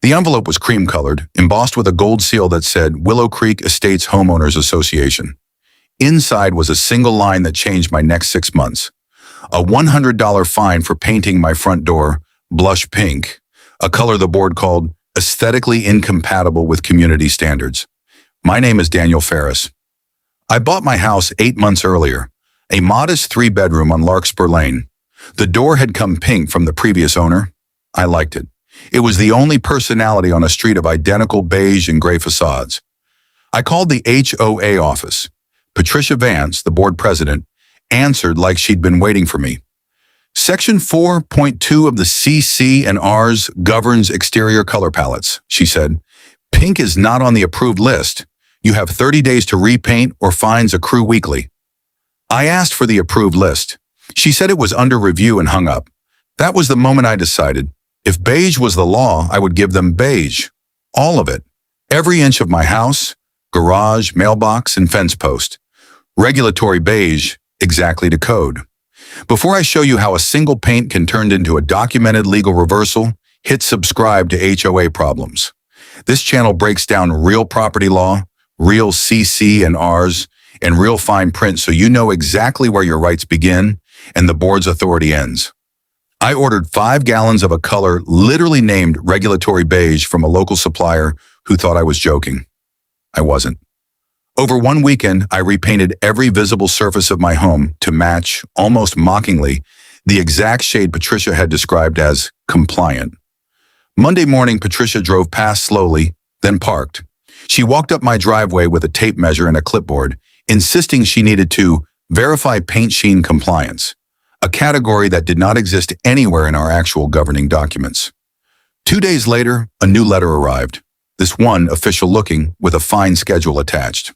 The envelope was cream-colored, embossed with a gold seal that said Willow Creek Estates Homeowners Association. Inside was a single line that changed my next 6 months. A $100 fine for painting my front door blush pink, a color the board called aesthetically incompatible with community standards. My name is Daniel Ferris. I bought my house 8 months earlier, a modest 3-bedroom on Larkspur Lane. The door had come pink from the previous owner. I liked it. It was the only personality on a street of identical beige and gray facades. I called the HOA office. Patricia Vance, the board president, answered like she'd been waiting for me. Section 4.2 of the CC&Rs governs exterior color palettes, she said. Pink is not on the approved list. You have 30 days to repaint or fines accrue weekly. I asked for the approved list. She said it was under review and hung up. That was the moment I decided. If beige was the law, I would give them beige. All of it. Every inch of my house, garage, mailbox, and fence post. Regulatory beige, exactly to code. Before I show you how a single paint can turn into a documented legal reversal, hit subscribe to HOA Problems. This channel breaks down real property law, real CC&Rs, and real fine print so you know exactly where your rights begin and the board's authority ends. I ordered 5 gallons of a color literally named regulatory beige from a local supplier who thought I was joking. I wasn't. Over one weekend, I repainted every visible surface of my home to match, almost mockingly, the exact shade Patricia had described as compliant. Monday morning, Patricia drove past slowly, then parked. She walked up my driveway with a tape measure and a clipboard, insisting she needed to verify paint sheen compliance, a category that did not exist anywhere in our actual governing documents. 2 days later, a new letter arrived, this one official-looking with a fine schedule attached.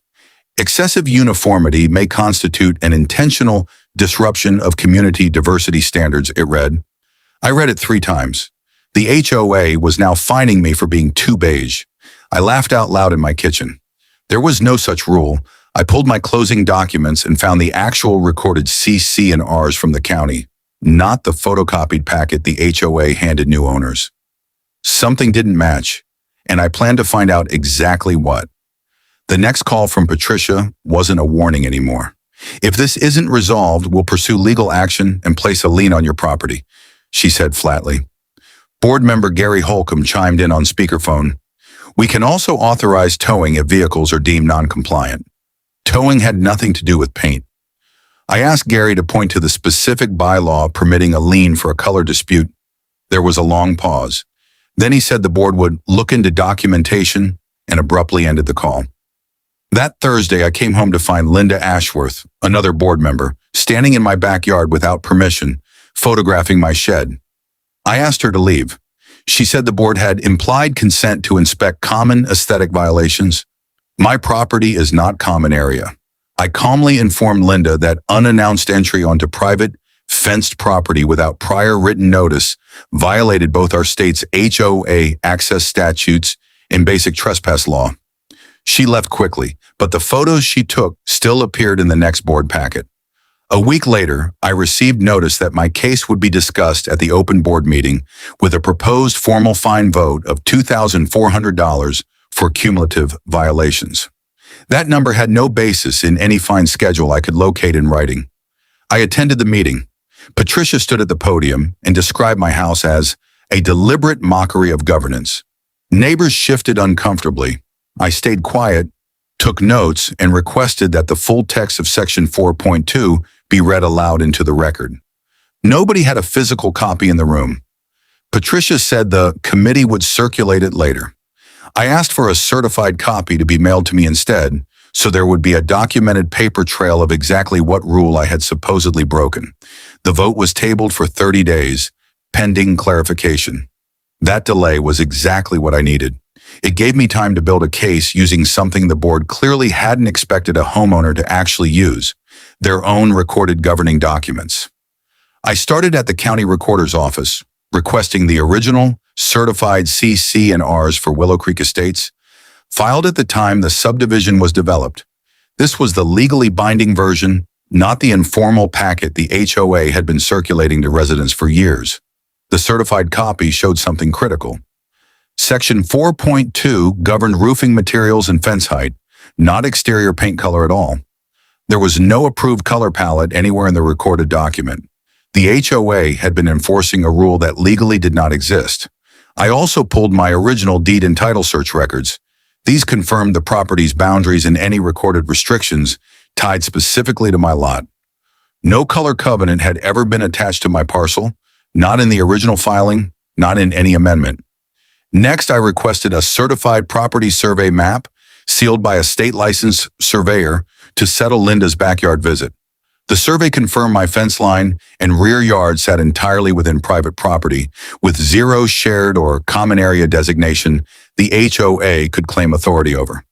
Excessive uniformity may constitute an intentional disruption of community diversity standards, it read. I read it 3 times. The HOA was now fining me for being too beige. I laughed out loud in my kitchen. There was no such rule. I pulled my closing documents and found the actual recorded CC&Rs from the county, not the photocopied packet the HOA handed new owners. Something didn't match, and I planned to find out exactly what. The next call from Patricia wasn't a warning anymore. If this isn't resolved, we'll pursue legal action and place a lien on your property, she said flatly. Board member Gary Holcomb chimed in on speakerphone. We can also authorize towing if vehicles are deemed non-compliant. Towing had nothing to do with paint. I asked Gary to point to the specific bylaw permitting a lien for a color dispute. There was a long pause. Then he said the board would look into documentation and abruptly ended the call. That Thursday, I came home to find Linda Ashworth, another board member, standing in my backyard without permission, photographing my shed. I asked her to leave. She said the board had implied consent to inspect common aesthetic violations. My property is not common area. I calmly informed Linda that unannounced entry onto private, fenced property without prior written notice violated both our state's HOA access statutes and basic trespass law. She left quickly, but the photos she took still appeared in the next board packet. A week later, I received notice that my case would be discussed at the open board meeting with a proposed formal fine vote of $2,400 for cumulative violations. That number had no basis in any fine schedule I could locate in writing. I attended the meeting. Patricia stood at the podium and described my house as a deliberate mockery of governance. Neighbors shifted uncomfortably. I stayed quiet, took notes, and requested that the full text of Section 4.2 be read aloud into the record. Nobody had a physical copy in the room. Patricia said the committee would circulate it later. I asked for a certified copy to be mailed to me instead, so there would be a documented paper trail of exactly what rule I had supposedly broken. The vote was tabled for 30 days, pending clarification. That delay was exactly what I needed. It gave me time to build a case using something the board clearly hadn't expected a homeowner to actually use, their own recorded governing documents. I started at the county recorder's office, requesting the original certified CC&Rs for Willow Creek Estates, filed at the time the subdivision was developed. This was the legally binding version, not the informal packet the HOA had been circulating to residents for years. The certified copy showed something critical. Section 4.2 governed roofing materials and fence height, not exterior paint color at all. There was no approved color palette anywhere in the recorded document. The HOA had been enforcing a rule that legally did not exist. I also pulled my original deed and title search records. These confirmed the property's boundaries and any recorded restrictions tied specifically to my lot. No color covenant had ever been attached to my parcel, not in the original filing, not in any amendment. Next, I requested a certified property survey map sealed by a state-licensed surveyor to settle Linda's backyard visit. The survey confirmed my fence line and rear yard sat entirely within private property, with zero shared or common area designation the HOA could claim authority over.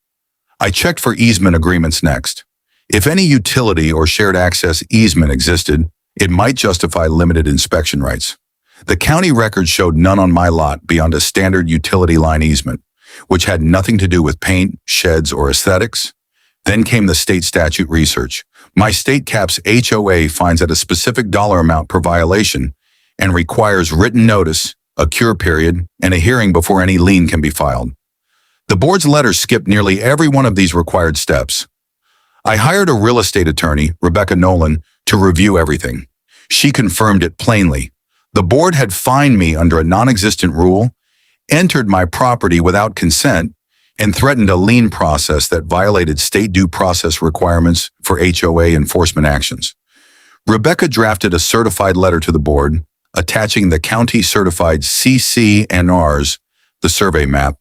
I checked for easement agreements next. If any utility or shared access easement existed, it might justify limited inspection rights. The county records showed none on my lot beyond a standard utility line easement, which had nothing to do with paint, sheds, or aesthetics. Then came the state statute research. My state caps HOA fines at a specific dollar amount per violation and requires written notice, a cure period, and a hearing before any lien can be filed. The board's letter skipped nearly every one of these required steps. I hired a real estate attorney, Rebecca Nolan, to review everything. She confirmed it plainly. The board had fined me under a non-existent rule, entered my property without consent, and threatened a lien process that violated state due process requirements for HOA enforcement actions. Rebecca drafted a certified letter to the board, attaching the county-certified CC&Rs, the survey map,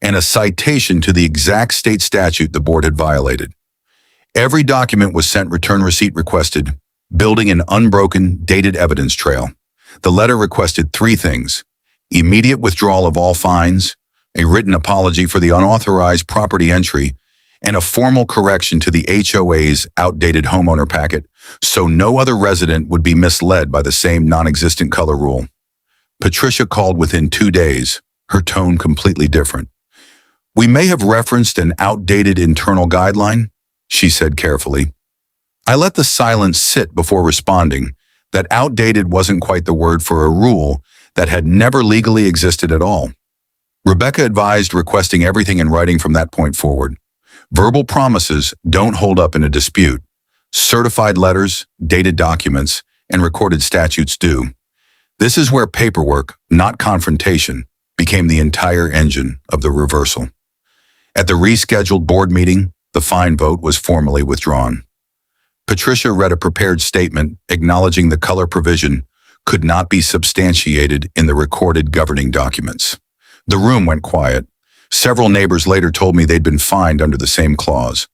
and a citation to the exact state statute the board had violated. Every document was sent return receipt requested, building an unbroken, dated evidence trail. The letter requested 3 things: immediate withdrawal of all fines, a written apology for the unauthorized property entry, and a formal correction to the HOA's outdated homeowner packet so no other resident would be misled by the same non-existent color rule. Patricia called within 2 days, her tone completely different. "We may have referenced an outdated internal guideline," she said carefully. I let the silence sit before responding that outdated wasn't quite the word for a rule that had never legally existed at all. Rebecca advised requesting everything in writing from that point forward. Verbal promises don't hold up in a dispute. Certified letters, dated documents, and recorded statutes do. This is where paperwork, not confrontation, became the entire engine of the reversal. At the rescheduled board meeting, the fine vote was formally withdrawn. Patricia read a prepared statement acknowledging the color provision could not be substantiated in the recorded governing documents. The room went quiet. Several neighbors later told me they'd been fined under the same clause.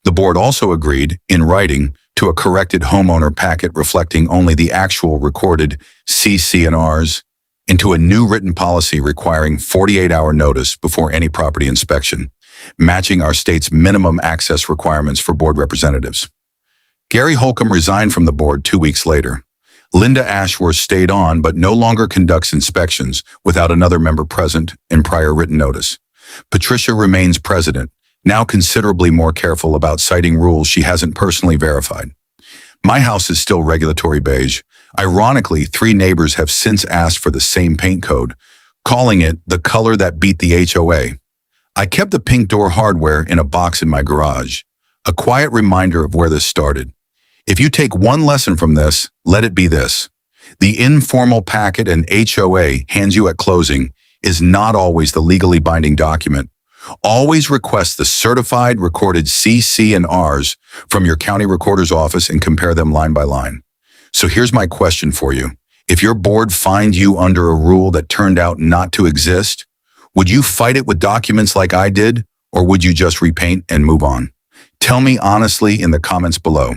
The board also agreed, in writing, to a corrected homeowner packet reflecting only the actual recorded CC&Rs, into a new written policy requiring 48-hour notice before any property inspection, matching our state's minimum access requirements for board representatives. Gary Holcomb resigned from the board 2 weeks later. Linda Ashworth stayed on but no longer conducts inspections without another member present and prior written notice. Patricia remains president, now considerably more careful about citing rules she hasn't personally verified. My house is still regulatory beige. Ironically, 3 neighbors have since asked for the same paint code, calling it the color that beat the HOA. I kept the pink door hardware in a box in my garage, a quiet reminder of where this started. If you take one lesson from this, let it be this. The informal packet an HOA hands you at closing is not always the legally binding document. Always request the certified recorded CC&Rs from your county recorder's office and compare them line by line. So here's my question for you. If your board fined you under a rule that turned out not to exist, would you fight it with documents like I did, or would you just repaint and move on? Tell me honestly in the comments below.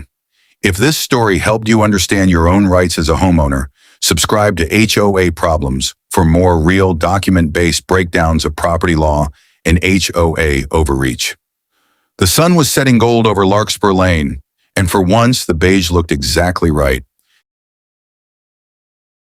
If this story helped you understand your own rights as a homeowner, subscribe to HOA Problems for more real document-based breakdowns of property law and HOA overreach. The sun was setting gold over Larkspur Lane, and for once the beige looked exactly right.